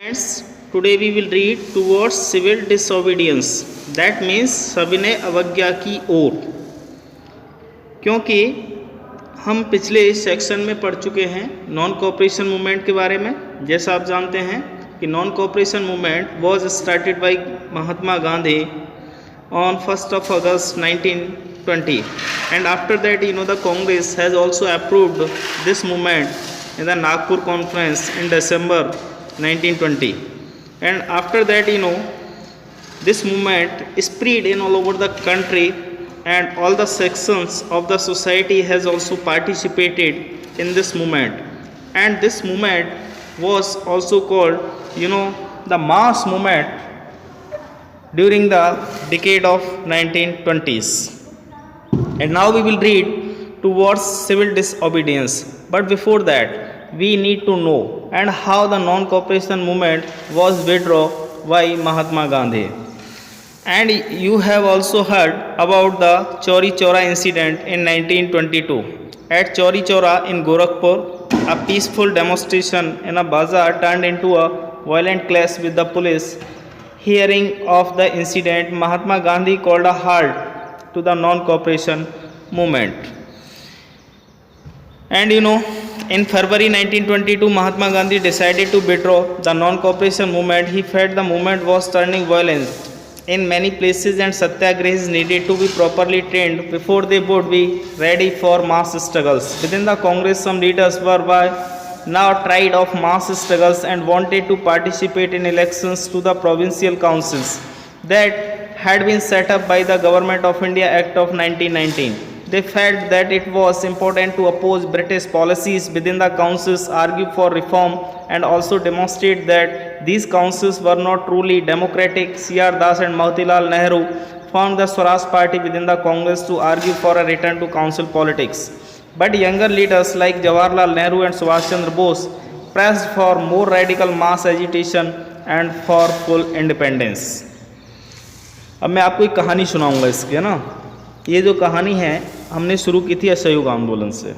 Friends, today we will read towards civil disobedience. That means सविनय अवज्ञा की ओर। क्योंकि हम पिछले सेक्शन में पढ़ चुके हैं नॉन कोऑपरेशन मूवमेंट के बारे में। जैसा आप जानते हैं कि non cooperation movement was started by Mahatma Gandhi on 1st of August 1920, and after that the Congress has also approved this movement in the Nagpur conference in December 1920, and after that this movement spread in all over the country, and all the sections of the society has also participated in this movement, and this movement was also called the mass movement during the decade of 1920s. And now we will read towards civil disobedience. But before that, we need to know and how the non-cooperation movement was withdrawn by Mahatma Gandhi. And you have also heard about the Chauri Chaura incident in 1922. At Chauri Chaura in Gorakhpur, a peaceful demonstration in a bazaar turned into a violent clash with the police. Hearing of the incident, Mahatma Gandhi called a halt to the non-cooperation movement. And in February 1922, Mahatma Gandhi decided to withdraw the non-cooperation movement. He felt the movement was turning violent in many places, and satyagrahis needed to be properly trained before they would be ready for mass struggles. Within the Congress, some leaders were now tired of mass struggles and wanted to participate in elections to the provincial councils that had been set up by the Government of India Act of 1919. They felt that it was important to oppose British policies within the councils, argue for reform, and also demonstrate that these councils were not truly democratic. C.R. Das and Motilal Nehru formed the Swaraj Party within the Congress to argue for a return to council politics. But younger leaders like Jawaharlal Nehru and Subhash Chandra Bose pressed for more radical mass agitation and for full independence. अब मैं आपको एक कहानी सुनाऊंगा इसकी, है ना। ये जो कहानी है हमने शुरू की थी असहयोग आंदोलन से।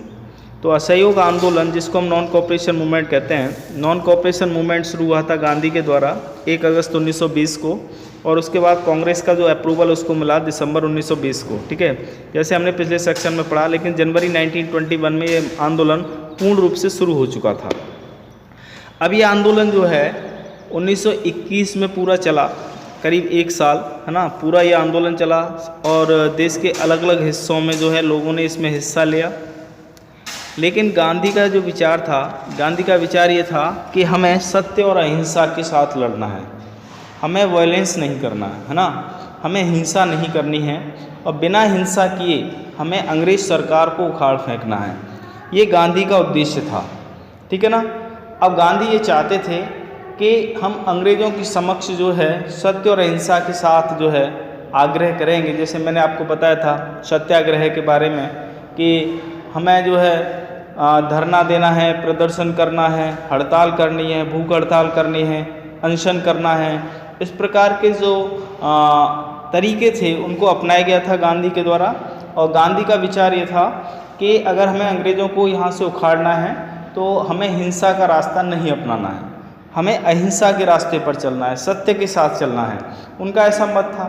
तो असहयोग आंदोलन, जिसको हम नॉन कोऑपरेशन मूवमेंट कहते हैं, नॉन कोऑपरेशन मूवमेंट शुरू हुआ था गांधी के द्वारा 1 अगस्त 1920 को, और उसके बाद कांग्रेस का जो अप्रूवल उसको मिला दिसंबर 1920 को। ठीक है, जैसे हमने पिछले सेक्शन में पढ़ा। लेकिन जनवरी 1921 में ये आंदोलन पूर्ण रूप से शुरू हो चुका था। अब ये आंदोलन जो है 1921 में पूरा चला, करीब 1 साल, है ना। पूरा ये आंदोलन चला और देश के अलग अलग हिस्सों में जो है लोगों ने इसमें हिस्सा लिया। लेकिन गांधी का जो विचार था, गांधी का विचार ये था कि हमें सत्य और अहिंसा के साथ लड़ना है, हमें वायलेंस नहीं करना है ना, हमें हिंसा नहीं करनी है, और बिना हिंसा किए हमें अंग्रेज़ सरकार को उखाड़ फेंकना है। ये गांधी का उद्देश्य था, ठीक है ना। अब गांधी ये चाहते थे कि हम अंग्रेज़ों की समक्ष जो है सत्य और अहिंसा के साथ जो है आग्रह करेंगे। जैसे मैंने आपको बताया था सत्याग्रह के बारे में कि हमें जो है धरना देना है, प्रदर्शन करना है, हड़ताल करनी है, भूख हड़ताल करनी है, अनशन करना है। इस प्रकार के जो तरीके थे उनको अपनाया गया था गांधी के द्वारा। और गांधी का विचार ये था कि अगर हमें अंग्रेज़ों को यहाँ से उखाड़ना है तो हमें हिंसा का रास्ता नहीं अपनाना है, हमें अहिंसा के रास्ते पर चलना है, सत्य के साथ चलना है। उनका ऐसा मत था।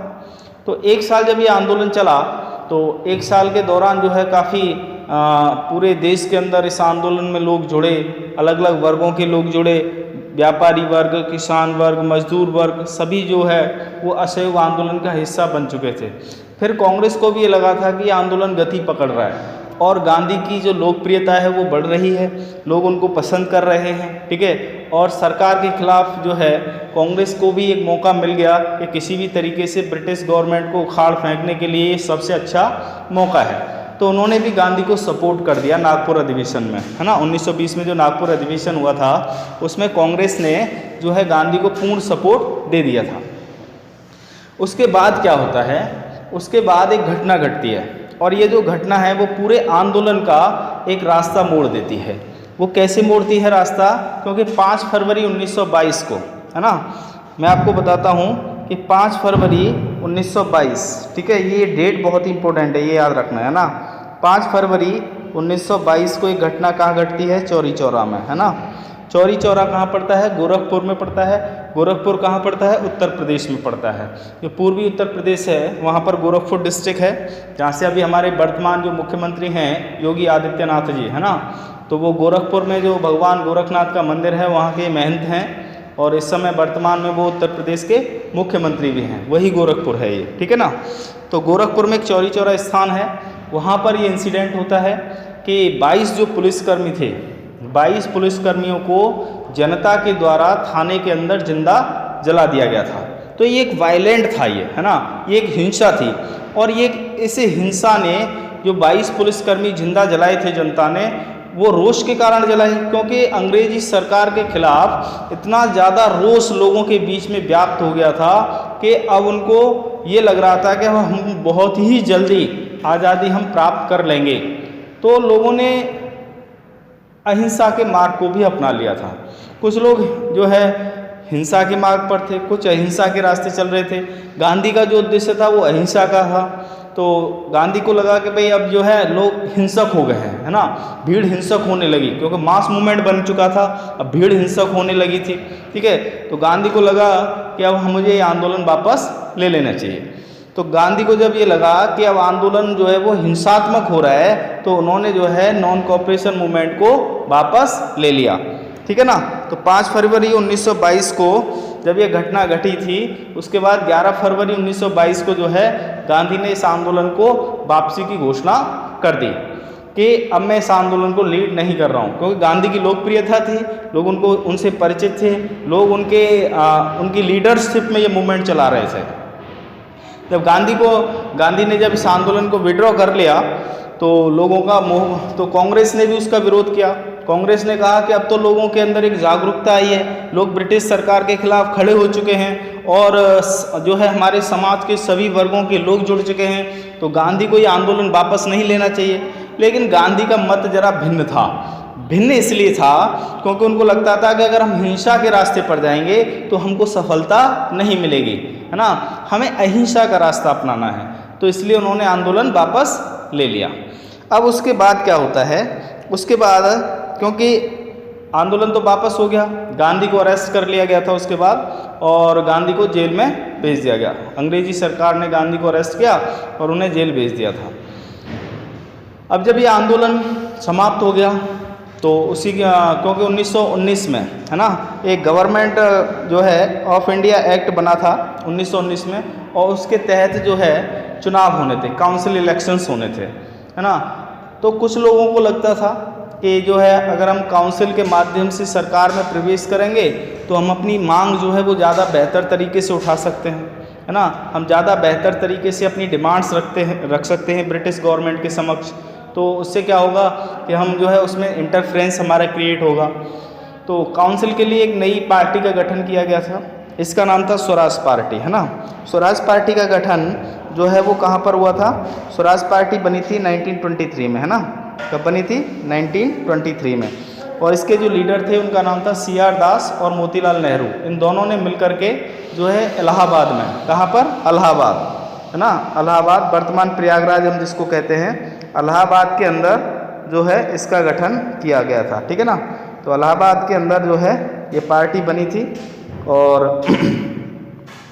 तो 1 साल जब ये आंदोलन चला तो 1 साल के दौरान जो है काफ़ी पूरे देश के अंदर इस आंदोलन में लोग जुड़े, अलग अलग वर्गों के लोग जुड़े, व्यापारी वर्ग, किसान वर्ग, मजदूर वर्ग, सभी जो है वो असहयोग आंदोलन का हिस्सा बन चुके थे। फिर कांग्रेस को भी ये लगा था कि ये आंदोलन गति पकड़ रहा है और गांधी की जो लोकप्रियता है वो बढ़ रही है, लोग उनको पसंद कर रहे हैं, ठीक है। और सरकार के खिलाफ जो है कांग्रेस को भी एक मौका मिल गया कि किसी भी तरीके से ब्रिटिश गवर्नमेंट को उखाड़ फेंकने के लिए ये सबसे अच्छा मौका है। तो उन्होंने भी गांधी को सपोर्ट कर दिया नागपुर अधिवेशन में, है ना। 1920 में जो नागपुर अधिवेशन हुआ था उसमें कांग्रेस ने जो है गांधी को पूर्ण सपोर्ट दे दिया था। उसके बाद क्या होता है, उसके बाद एक घटना घटती है, और ये जो घटना है वो पूरे आंदोलन का एक रास्ता मोड़ देती है। वो कैसे मोड़ती है रास्ता, क्योंकि 5 फरवरी 1922 को, है ना, मैं आपको बताता हूँ कि 5 फरवरी 1922, ठीक है, ये डेट बहुत इंपॉर्टेंट है, ये याद रखना है ना। 5 फरवरी 1922 को एक घटना कहाँ घटती है, चौरी चौरा में, है ना। चौरी चौरा कहाँ पड़ता है? गोरखपुर में पड़ता है। गोरखपुर कहाँ पड़ता है? उत्तर प्रदेश में पड़ता है। जो पूर्वी उत्तर प्रदेश है वहाँ पर गोरखपुर डिस्ट्रिक्ट है, जहाँ से अभी हमारे वर्तमान जो मुख्यमंत्री हैं योगी आदित्यनाथ जी, है ना, तो वो गोरखपुर में जो भगवान गोरखनाथ का मंदिर है वहाँ के महंत हैं, और इस समय वर्तमान में वो उत्तर प्रदेश के मुख्यमंत्री भी हैं, वही गोरखपुर है ये, ठीक है ना। तो गोरखपुर में एक चौरी चौरा स्थान है, वहाँ पर ये इंसिडेंट होता है कि 22 जो पुलिसकर्मी थे, 22 पुलिसकर्मियों को जनता के द्वारा थाने के अंदर जिंदा जला दिया गया था। तो ये एक वायलेंट था, ये है ना, ये एक हिंसा थी। और ये इस हिंसा ने जो 22 पुलिसकर्मी जिंदा जलाए थे जनता ने, वो रोष के कारण जलाए, क्योंकि अंग्रेजी सरकार के खिलाफ इतना ज़्यादा रोष लोगों के बीच में व्याप्त हो गया था कि अब उनको ये लग रहा था कि हम बहुत ही जल्दी आज़ादी हम प्राप्त कर लेंगे। तो लोगों ने अहिंसा के मार्ग को भी अपना लिया था। कुछ लोग जो है हिंसा के मार्ग पर थे, कुछ अहिंसा के रास्ते चल रहे थे। गांधी का जो उद्देश्य था वो अहिंसा का था, तो गांधी को लगा कि भाई अब जो है लोग हिंसक हो गए हैं, है ना, भीड़ हिंसक होने लगी, क्योंकि मास मूवमेंट बन चुका था, अब भीड़ हिंसक होने लगी थी, ठीक है। तो गांधी को लगा कि अब मुझे ये आंदोलन वापस ले लेना चाहिए। तो गांधी को जब ये लगा कि अब आंदोलन जो है वो हिंसात्मक हो रहा है, तो उन्होंने जो है नॉन कॉपरेशन मूवमेंट को वापस ले लिया, ठीक है ना। तो 5 फरवरी 1922 को जब ये घटना घटी थी, उसके बाद 11 फरवरी 1922 को जो है गांधी ने इस आंदोलन को वापसी की घोषणा कर दी कि अब मैं इस आंदोलन को लीड नहीं कर रहा हूँ, क्योंकि गांधी की लोकप्रियता थी, लोग उनसे परिचित थे, लोग उनकी लीडरशिप में ये मूवमेंट चला रहे थे। जब गांधी ने जब इस आंदोलन को विड्रॉ कर लिया तो लोगों का तो कांग्रेस ने भी उसका विरोध किया। कांग्रेस ने कहा कि अब तो लोगों के अंदर एक जागरूकता आई है, लोग ब्रिटिश सरकार के खिलाफ खड़े हो चुके हैं और जो है हमारे समाज के सभी वर्गों के लोग जुड़ चुके हैं, तो गांधी को ये आंदोलन वापस नहीं लेना चाहिए। लेकिन गांधी का मत जरा भिन्न था। भिन्न इसलिए था क्योंकि उनको लगता था कि अगर हम हिंसा के रास्ते पर जाएंगे तो हमको सफलता नहीं मिलेगी, है ना, हमें अहिंसा का रास्ता अपनाना है। तो इसलिए उन्होंने आंदोलन वापस ले लिया। अब उसके बाद क्या होता है, उसके बाद क्योंकि आंदोलन तो वापस हो गया, गांधी को अरेस्ट कर लिया गया था उसके बाद, और गांधी को जेल में भेज दिया गया। अंग्रेजी सरकार ने गांधी को अरेस्ट किया और उन्हें जेल भेज दिया था। अब जब ये आंदोलन समाप्त हो गया तो क्योंकि 1919 में, है ना, एक गवर्नमेंट जो है ऑफ इंडिया एक्ट बना था 1919 में, और उसके तहत जो है चुनाव होने थे, काउंसिल इलेक्शंस होने थे, है ना। तो कुछ लोगों को लगता था कि जो है अगर हम काउंसिल के माध्यम से सरकार में प्रवेश करेंगे तो हम अपनी मांग जो है वो ज़्यादा बेहतर तरीके से उठा सकते हैं, है ना, हम ज़्यादा बेहतर तरीके से अपनी डिमांड्स रख सकते हैं ब्रिटिश गवर्नमेंट के समक्ष। तो उससे क्या होगा कि हम जो है उसमें इंटरफ्रेंस हमारा क्रिएट होगा। तो काउंसिल के लिए एक नई पार्टी का गठन किया गया था, इसका नाम था स्वराज पार्टी, है ना। स्वराज पार्टी का गठन जो है वो कहाँ पर हुआ था? स्वराज पार्टी बनी थी 1923 में, है ना। कब बनी थी? 1923 में। और इसके जो लीडर थे उनका नाम था CR दास और मोतीलाल नेहरू। इन दोनों ने मिलकर के जो है इलाहाबाद में, कहाँ पर? इलाहाबाद, है ना, इलाहाबाद, वर्तमान प्रयागराज हम जिसको कहते हैं, इलाहाबाद के अंदर जो है इसका गठन किया गया था, ठीक है ना। तो इलाहाबाद के अंदर जो है ये पार्टी बनी थी और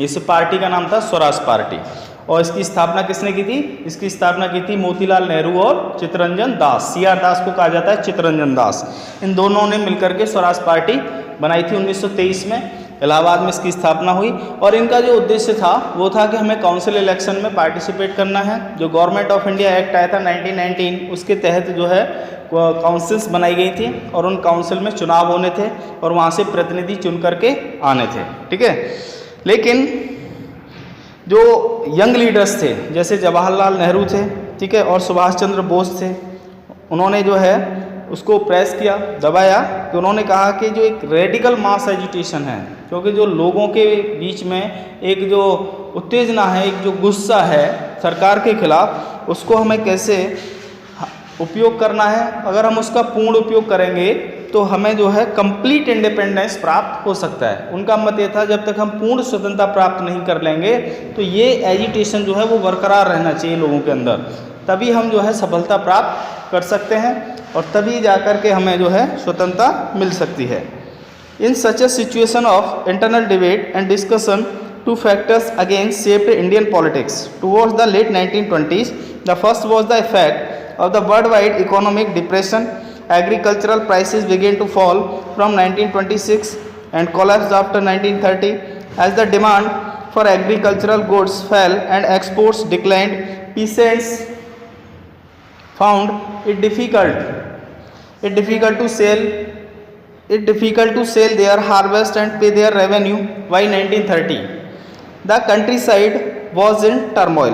इस पार्टी का नाम था स्वराज पार्टी। और इसकी स्थापना किसने की थी? इसकी स्थापना की थी मोतीलाल नेहरू और चित्तरंजन दास। CR दास को कहा जाता है चित्तरंजन दास। इन दोनों ने मिलकर के स्वराज पार्टी बनाई थी 1923 में। इलाहाबाद में इसकी स्थापना हुई और इनका जो उद्देश्य था वो था कि हमें काउंसिल इलेक्शन में पार्टिसिपेट करना है। जो गवर्नमेंट ऑफ इंडिया एक्ट आया था 1919, उसके तहत जो है काउंसिल्स बनाई गई थी और उन काउंसिल में चुनाव होने थे और वहाँ से प्रतिनिधि चुन करके आने थे, ठीक है। लेकिन जो यंग लीडर्स थे जैसे जवाहरलाल नेहरू थे, ठीक है, और सुभाष चंद्र बोस थे, उन्होंने जो है उसको प्रेस किया, दबाया कि उन्होंने कहा कि जो एक रेडिकल मास एजिटेशन है, क्योंकि जो लोगों के बीच में एक जो उत्तेजना है, एक जो गुस्सा है सरकार के खिलाफ, उसको हमें कैसे उपयोग करना है। अगर हम उसका पूर्ण उपयोग करेंगे तो हमें जो है कंप्लीट इंडिपेंडेंस प्राप्त हो सकता है। उनका मत ये था जब तक हम पूर्ण स्वतंत्रता प्राप्त नहीं कर लेंगे तो ये एजिटेशन जो है वो बरकरार रहना चाहिए लोगों के अंदर, तभी हम जो है सफलता प्राप्त कर सकते हैं और तभी जाकर के हमें जो है स्वतंत्रता मिल सकती है। In such a situation of internal debate and discussion, two factors again shaped Indian politics. Towards the late 1920s, the first was the effect of the worldwide economic depression. Agricultural prices began to fall from 1926 and collapsed after 1930 as the demand for agricultural goods fell and exports declined. Peasants found it difficult to sell their harvest and pay their revenue. By 1930 the countryside was in turmoil.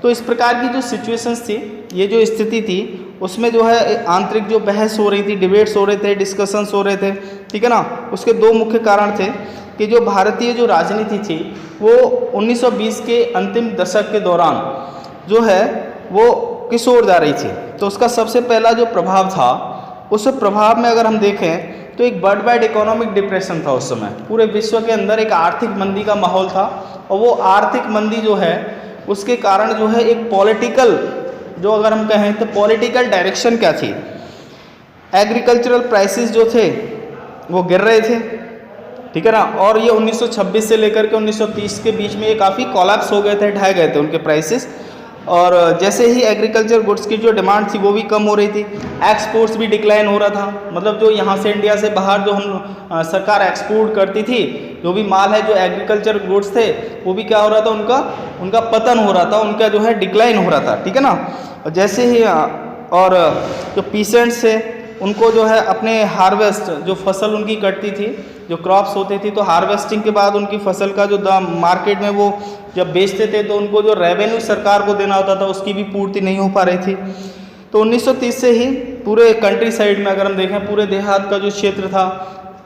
तो इस प्रकार की जो situations थी, ये जो स्थिति थी, उसमें जो है आंतरिक जो बहस हो रही थी, डिबेट्स हो रहे थे, डिस्कशंस हो रहे थे, ठीक है ना। उसके दो मुख्य कारण थे कि जो भारतीय जो राजनीति थी वो 1920 के अंतिम दशक के दौरान जो है वो किस ओर जा रही थी। तो उसका सबसे पहला जो प्रभाव था, उस प्रभाव में अगर हम देखें तो एक वर्ल्ड वाइड इकोनॉमिक डिप्रेशन था। उस समय पूरे विश्व के अंदर एक आर्थिक मंदी का माहौल था और वो आर्थिक मंदी जो है उसके कारण जो है एक पॉलिटिकल, जो अगर हम कहें तो पॉलिटिकल डायरेक्शन क्या थी, एग्रीकल्चरल प्राइसेस जो थे वो गिर रहे थे, ठीक है ना। और ये 1926 से लेकर के 1930 के बीच में ये काफ़ी कोलैप्स हो गए थे, ढह गए थे उनके प्राइसेस। और जैसे ही एग्रीकल्चर गुड्स की जो डिमांड थी वो भी कम हो रही थी, एक्सपोर्ट्स भी डिक्लाइन हो रहा था। मतलब जो यहाँ से इंडिया से बाहर जो हम सरकार एक्सपोर्ट करती थी, जो भी माल है, जो एग्रीकल्चर गुड्स थे, वो भी क्या हो रहा था, उनका पतन हो रहा था, उनका जो है डिक्लाइन हो रहा था, ठीक है ना। और जैसे ही और जो पीसेंट्स थे उनको जो है अपने हार्वेस्ट, जो फसल उनकी कटती थी, जो क्रॉप्स होती थी, तो हार्वेस्टिंग के बाद उनकी फसल का जो दाम मार्केट में वो जब बेचते थे तो उनको जो रेवेन्यू सरकार को देना होता था उसकी भी पूर्ति नहीं हो पा रही थी। तो 1930 से ही पूरे कंट्री साइड में अगर हम देखें, पूरे देहात का जो क्षेत्र था,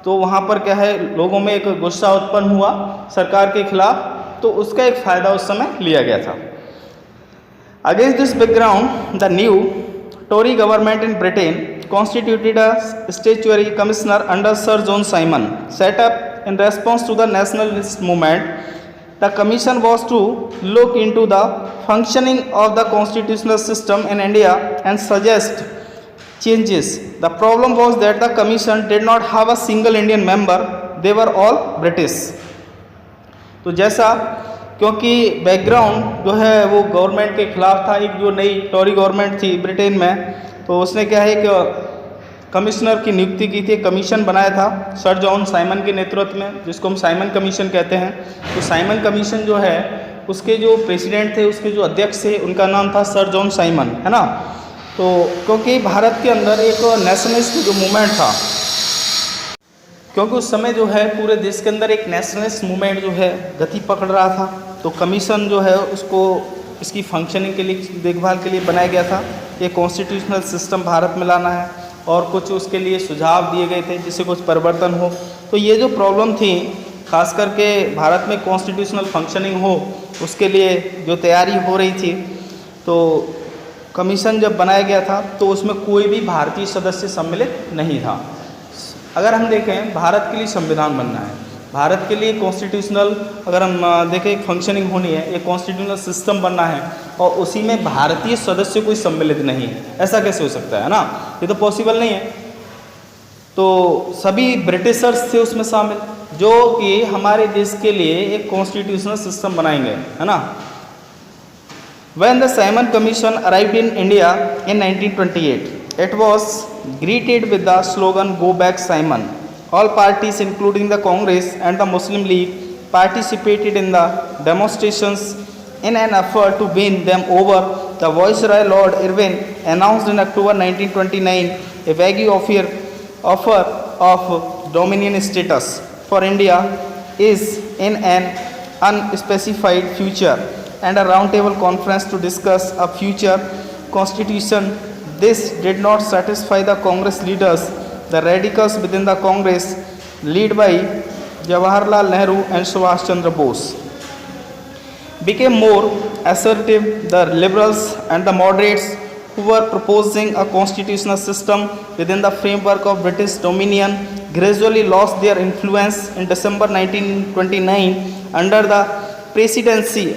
तो वहाँ पर क्या है, लोगों में एक गुस्सा उत्पन्न हुआ सरकार के खिलाफ, तो उसका एक फ़ायदा उस समय लिया गया था। Against this background the new Tory government in Britain constituted a statutory commissioner under Sir John Simon, set up in response to the nationalist movement. The commission was to look into the functioning of the constitutional system in India and suggest changes. The problem was that the commission did not have a single Indian member, they were all British. तो जैसा, क्योंकि background जो है वो government के खिलाफ था, एक जो नई टॉरी गवर्नमेंट थी ब्रिटेन में, तो उसने क्या है कि कमिश्नर की नियुक्ति की थी, कमीशन बनाया था सर जॉन साइमन के नेतृत्व में, जिसको हम साइमन कमीशन कहते हैं। तो साइमन कमीशन जो है उसके जो प्रेसिडेंट थे, उसके जो अध्यक्ष थे, उनका नाम था सर जॉन साइमन, है ना। तो क्योंकि भारत के अंदर एक नेशनलिस्ट जो मूवमेंट था, क्योंकि उस समय जो है पूरे देश के अंदर एक नेशनलिस्ट मूवमेंट जो है गति पकड़ रहा था, तो कमीशन जो है उसको इसकी फंक्शनिंग के लिए, देखभाल के लिए बनाया गया था। ये कॉन्स्टिट्यूशनल सिस्टम भारत में लाना है और कुछ उसके लिए सुझाव दिए गए थे जिससे कुछ परिवर्तन हो। तो ये जो प्रॉब्लम थी, खास करके भारत में कॉन्स्टिट्यूशनल फंक्शनिंग हो, उसके लिए जो तैयारी हो रही थी, तो कमीशन जब बनाया गया था तो उसमें कोई भी भारतीय सदस्य सम्मिलित नहीं था। अगर हम देखें, भारत के लिए संविधान बनना है, भारत के लिए कॉन्स्टिट्यूशनल, अगर हम देखें एक फंक्शनिंग होनी है, एक कॉन्स्टिट्यूशनल सिस्टम बनना है, और उसी में भारतीय सदस्य कोई सम्मिलित नहीं है, ऐसा कैसे हो सकता है ना। ये तो पॉसिबल नहीं है। तो सभी ब्रिटिशर्स थे उसमें शामिल, जो कि हमारे देश के लिए एक कॉन्स्टिट्यूशनल सिस्टम बनाएंगे, है ना। When the Simon Commission arrived in India in 1928, it was greeted with the slogan "Go back, Simon." All parties, including the Congress and the Muslim League, participated in the demonstrations in an effort to win them over. The Viceroy Lord Irwin announced in October 1929 a vague offer of dominion status for India is in an unspecified future, and a roundtable conference to discuss a future constitution. This did not satisfy the Congress leaders. The radicals within the Congress, led by Jawaharlal Nehru and Subhash Chandra Bose, became more assertive. The liberals and the moderates, who were proposing a constitutional system within the framework of British dominion, gradually lost their influence. In December 1929, under the presidency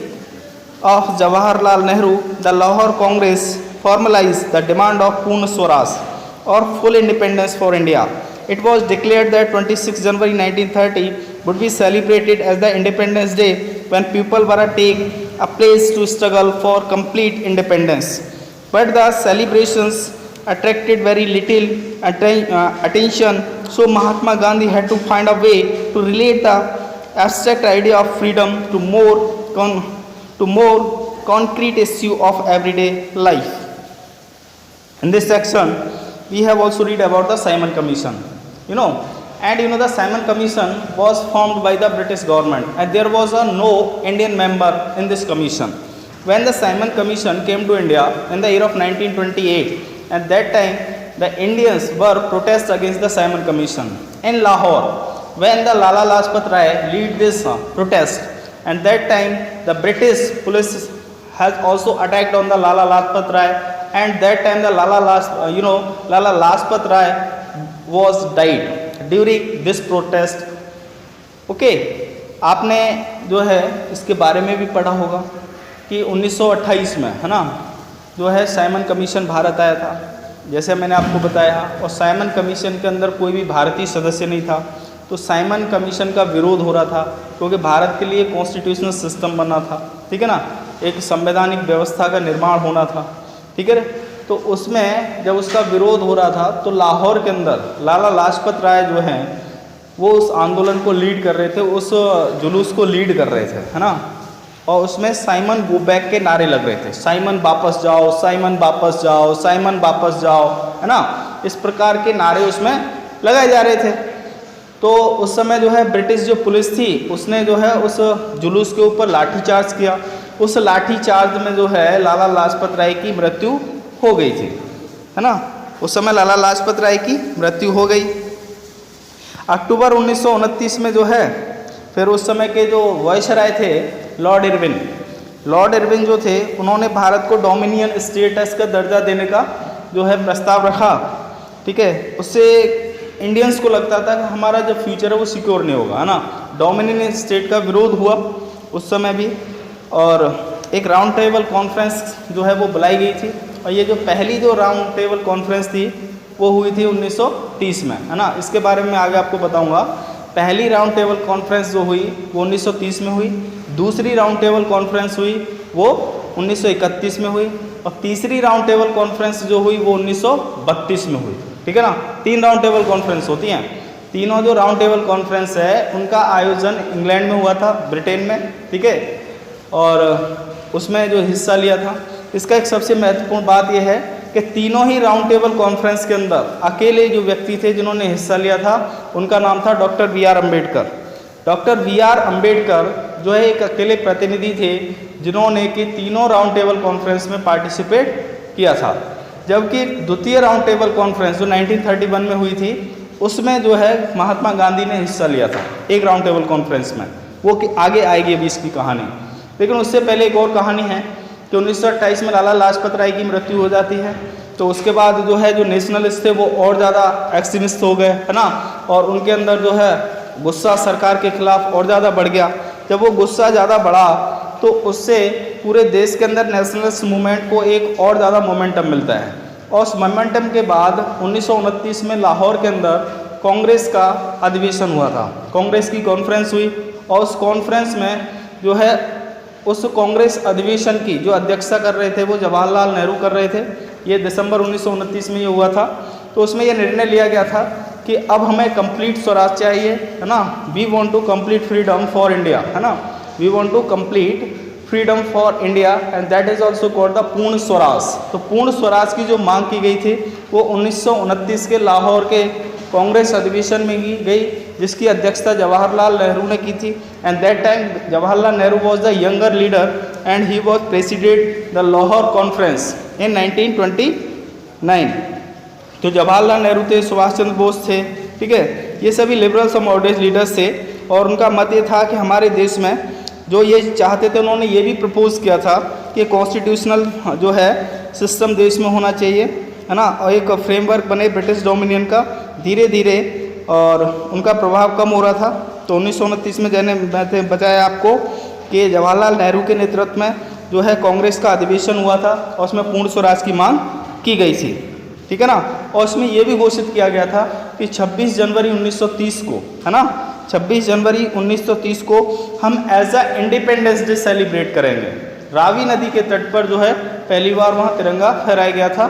of Jawaharlal Nehru, the Lahore Congress formalized the demand of Purna Swaraj, or full independence for India. It was declared that 26 January 1930 would be celebrated as the Independence Day when people were to take a place to struggle for complete independence. But the celebrations attracted very little attention, so Mahatma Gandhi had to find a way to relate the abstract idea of freedom to more concrete issue of everyday life. In this section, we have also read about the Simon Commission. The Simon Commission was formed by the British government, and there was no Indian member in this commission. When the Simon Commission came to India in the year of 1928, at that time the Indians were protest against the Simon Commission in Lahore. When the Lala Lajpat Rai lead this protest, and that time the British police has also attacked on the Lala Lajpat Rai, and that time the Lala Lajpat Rai was died during this protest. Okay, आपने जो है इसके बारे में भी पढ़ा होगा कि 1928 में, है ना, जो है साइमन कमीशन भारत आया था, जैसे मैंने आपको बताया, और साइमन कमीशन के अंदर कोई भी भारतीय सदस्य नहीं था। तो साइमन कमीशन का विरोध हो रहा था क्योंकि भारत के लिए कॉन्स्टिट्यूशनल सिस्टम बनना था, ठीक है ना, एक संवैधानिक व्यवस्था का निर्माण होना था, ठीक है। तो उसमें जब उसका विरोध हो रहा था तो लाहौर के अंदर लाला लाजपत राय जो हैं वो उस आंदोलन को लीड कर रहे थे, उस जुलूस को लीड कर रहे थे, है ना। और उसमें साइमन गो बैक के नारे लग रहे थे, साइमन वापस जाओ, साइमन वापस जाओ, साइमन वापस जाओ, है ना, इस प्रकार के नारे उसमें लगाए जा रहे थे। तो उस समय जो है ब्रिटिश जो पुलिस थी उसने जो है उस जुलूस के ऊपर लाठीचार्ज किया। उस लाठीचार्ज में जो है लाला लाजपत राय की मृत्यु हो गई थी, है ना। उस समय लाला लाजपत राय की मृत्यु हो गई। अक्टूबर 1929 में जो है फिर उस समय के जो वायसराय थे लॉर्ड इरविन जो थे उन्होंने भारत को डोमिनियन स्टेटस का दर्जा देने का जो है प्रस्ताव रखा, ठीक है। उससे इंडियंस को लगता था कि हमारा जो फ्यूचर है वो सिक्योर नहीं होगा, है ना। डोमिनियन स्टेट का विरोध हुआ उस समय भी, और एक राउंड टेबल कॉन्फ्रेंस जो है वो बुलाई गई थी, और ये जो पहली जो राउंड टेबल कॉन्फ्रेंस थी वो हुई थी 1930 में, है ना। इसके बारे में आगे आपको बताऊंगा। पहली राउंड टेबल कॉन्फ्रेंस जो हुई वो 1930 में हुई, दूसरी राउंड टेबल कॉन्फ्रेंस हुई वो 1931 में हुई, और तीसरी राउंड टेबल कॉन्फ्रेंस जो हुई वो 1932 में हुई, ठीक है ना। 3 राउंड टेबल कॉन्फ्रेंस होती हैं। तीनों जो राउंड टेबल कॉन्फ्रेंस है उनका आयोजन इंग्लैंड में हुआ था, ब्रिटेन में, ठीक है, और उसमें जो हिस्सा लिया था। इसका एक सबसे महत्वपूर्ण बात यह है कि तीनों ही राउंड टेबल कॉन्फ्रेंस के अंदर अकेले जो व्यक्ति थे जिन्होंने हिस्सा लिया था उनका नाम था doctor B R. Ambedkar. Doctor B R. Ambedkar जो है एक अकेले प्रतिनिधि थे जिन्होंने कि तीनों राउंड टेबल कॉन्फ्रेंस में पार्टिसिपेट किया था। जबकि द्वितीय राउंड टेबल कॉन्फ्रेंस जो 1931 में हुई थी उसमें जो है महात्मा गांधी ने हिस्सा लिया था एक राउंड टेबल कॉन्फ्रेंस में, वो आगे आएगी अभी इसकी कहानी। लेकिन उससे पहले एक और कहानी है कि 1928 में लाला लाजपत राय की मृत्यु हो जाती है। तो उसके बाद जो है जो नेशनलिस्ट थे वो और ज़्यादा एक्सट्रीमिस्ट हो गए, है ना, और उनके अंदर जो है गुस्सा सरकार के खिलाफ और ज़्यादा बढ़ गया। जब वो गुस्सा ज़्यादा बढ़ा तो उससे पूरे देश के अंदर नेशनलिस्ट मूवमेंट को एक और ज़्यादा मोमेंटम मिलता है, और उस मोमेंटम के बाद 1929 में लाहौर के अंदर कांग्रेस का अधिवेशन हुआ था, कांग्रेस की कॉन्फ्रेंस हुई, और उस कॉन्फ्रेंस में जो है उस कांग्रेस अधिवेशन की जो अध्यक्षता कर रहे थे वो जवाहरलाल नेहरू कर रहे थे। ये दिसंबर 1929 में ये हुआ था। तो उसमें ये निर्णय लिया गया था कि अब हमें कंप्लीट स्वराज चाहिए, है ना, we want to complete freedom for India, है ना, we want to complete freedom for India and that is also called the Purna Swaraj. तो पूर्ण स्वराज की जो मांग की गई थी वो 1929 के लाहौर के कांग्रेस अधिवेशन में की गई, जिसकी अध्यक्षता जवाहरलाल नेहरू ने की थी। And that time Jawaharlal Nehru was the younger leader and he was president the Lahore conference in 1929। तो जवाहरलाल नेहरू थे, सुभाष चंद्र बोस थे, ठीक है, ये सभी लिबरल्स और मॉडरेट लीडर्स थे, और उनका मत ये था कि हमारे देश में जो ये चाहते थे, उन्होंने ये भी प्रपोज किया था कि कॉन्स्टिट्यूशनल जो है सिस्टम देश में होना चाहिए, है ना, और एक फ्रेमवर्क बने ब्रिटिश डोमिनियन का धीरे धीरे, और उनका प्रभाव कम हो रहा था। तो 1929 में मैंने बताया आपको कि जवाहरलाल नेहरू के नेतृत्व में जो है कांग्रेस का अधिवेशन हुआ था और उसमें पूर्ण स्वराज की मांग की गई थी। ठीक है ना। और इसमें ये भी घोषित किया गया था कि 26 जनवरी 1930 को, है ना, 26 जनवरी 1930 को हम as a independence day celebrate करेंगे। रावी नदी के तट पर जो है पहली बार वहाँ तिरंगा फहराया गया था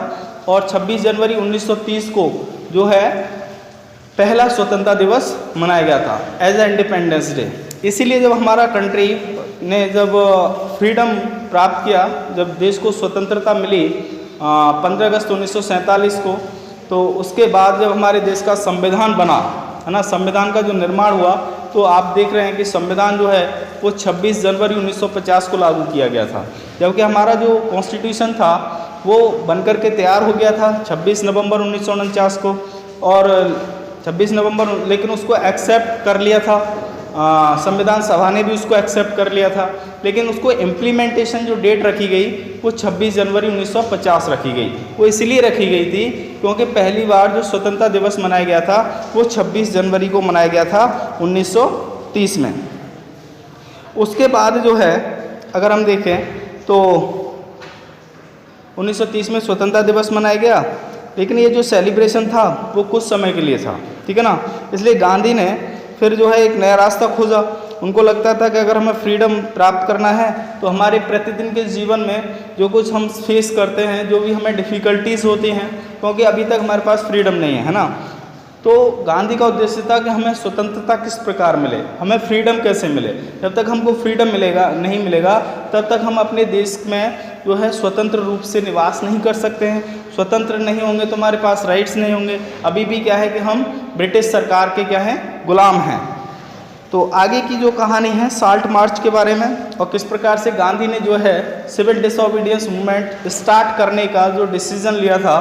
और 26 जनवरी 1930 को जो है पहला स्वतंत्रता दिवस मनाया गया था एज अ इंडिपेंडेंस डे। इसीलिए जब हमारा कंट्री ने जब फ्रीडम प्राप्त किया, जब देश को स्वतंत्रता मिली 15 अगस्त 1947 को, तो उसके बाद जब हमारे देश का संविधान बना, है ना, संविधान का जो निर्माण हुआ, तो आप देख रहे हैं कि संविधान जो है वो 26 जनवरी 1950 को लागू किया गया था, जबकि हमारा जो कॉन्स्टिट्यूशन था वो बनकर के तैयार हो गया था 26 नवंबर 1949 को, और 26 नवंबर, लेकिन उसको एक्सेप्ट कर लिया था संविधान सभा ने भी उसको एक्सेप्ट कर लिया था, लेकिन उसको इम्प्लीमेंटेशन जो डेट रखी गई वो 26 जनवरी 1950 रखी गई। वो इसलिए रखी गई थी क्योंकि पहली बार जो स्वतंत्रता दिवस मनाया गया था वो 26 जनवरी को मनाया गया था 1930 में। उसके बाद जो है अगर हम देखें तो 1930 में स्वतंत्रता दिवस मनाया गया, लेकिन ये जो सेलिब्रेशन था वो कुछ समय के लिए था, ठीक है ना। इसलिए गांधी ने फिर जो है एक नया रास्ता खोजा। उनको लगता था कि अगर हमें फ्रीडम प्राप्त करना है तो हमारे प्रतिदिन के जीवन में जो कुछ हम फेस करते हैं, जो भी हमें डिफ़िकल्टीज़ होती हैं, क्योंकि अभी तक हमारे पास फ्रीडम नहीं है ना, तो गांधी का उद्देश्य था कि हमें स्वतंत्रता किस प्रकार मिले, हमें फ्रीडम कैसे मिले। जब तक हमको फ्रीडम नहीं मिलेगा तब तक हम अपने देश में जो है स्वतंत्र रूप से निवास नहीं कर सकते हैं। स्वतंत्र नहीं होंगे तो हमारे पास राइट्स नहीं होंगे। अभी भी क्या है कि हम ब्रिटिश सरकार के क्या हैं, गुलाम हैं। तो आगे की जो कहानी है साल्ट मार्च के बारे में, और किस प्रकार से गांधी ने जो है सिविल डिसोबीडियंस मूवमेंट स्टार्ट करने का जो डिसीजन लिया था,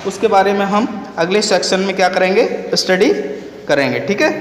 उसके बारे में हम अगले सेक्शन में क्या करेंगे, स्टडी करेंगे, ठीक है।